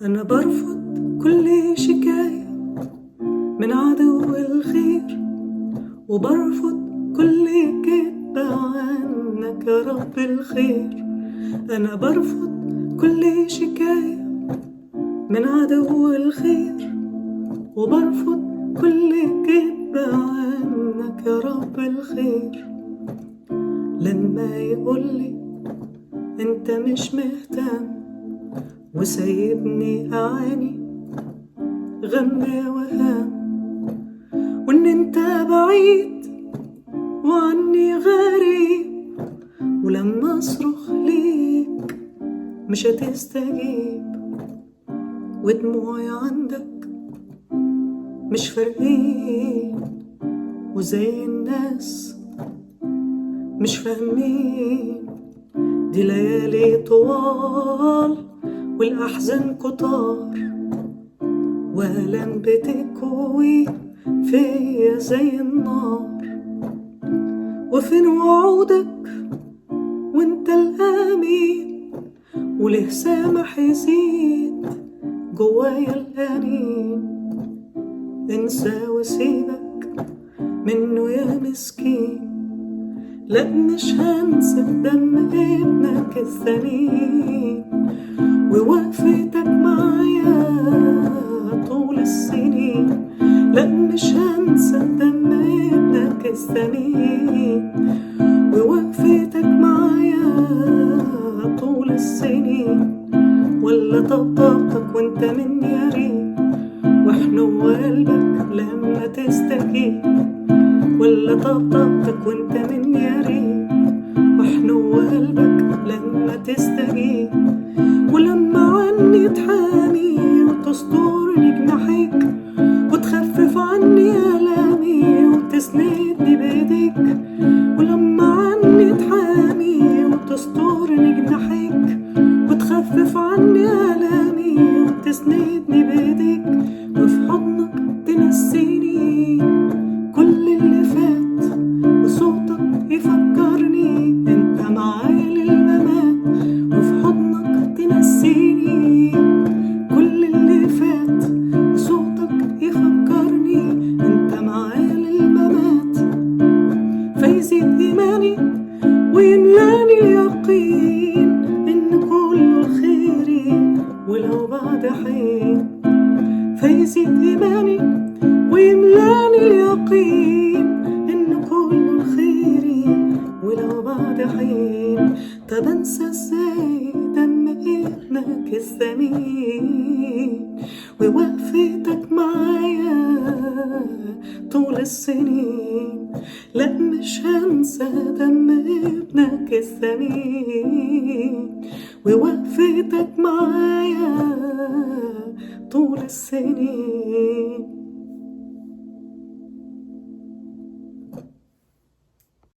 أنا برفض كل شكاية من عدو الخير، وبرفض كل كذب عنك يا رب الخير. أنا برفض كل شكاية من عدو الخير، وبرفض كل كذب عنك يا رب الخير. لما يقولي انت مش مهتم وسايبني أعاني غم وهام، وان انت بعيد وعني غريب، ولما اصرخ ليك مش هتستجيب، ودموعي عندك مش فارقين، وزي الناس مش فاهمين. دي ليالي طوال والأحزان كتار، وآلام بتكوي فيا زي النار. وفين وعودك وانت الأمين، وليه سامح يزيد جوايا الأنين. انسى وسيبك منه يا مسكين، لا مش هنسى دم ابنك الثمين، ووقفتك معايا طول السنين. لا مش هنسى دم ابنك الثمين، ووقفتك معايا طول السنين. ولا طبطبتك وانت مني يا ريت، وحنو قلبك لما تستجيب. ولا طبطبتك وانت مني يا ريت، وحنو قلبك لما تستجيب. ولما عني تحامي وتسترني جناحيك، وتخفف عني آلامي وتسندني بإيديك. ولما عني تحامي وتسترني جناحيك، وتخفف عني آلامي وتسندني بإيديك. وفي حضنك تنسيني كل اللي فات، وصوتك يفكرني انت معايا للممات. وفي حضنك تنسيني كل اللي فات، وصوتك يفكرني انت معايا للممات. فيزيد إيماني ويملاني اليقين إن كله خيري ولو بعد حين. فيزيد إيماني ويملاني اليقين إن كله خيري ولو بعد حين. طب انسى ازاي دم ابنك الثمين، ووقفتك معايا طول السنين. لا مش هنسى دم ابنك الثمين، ووقفتك معايا طول السنين.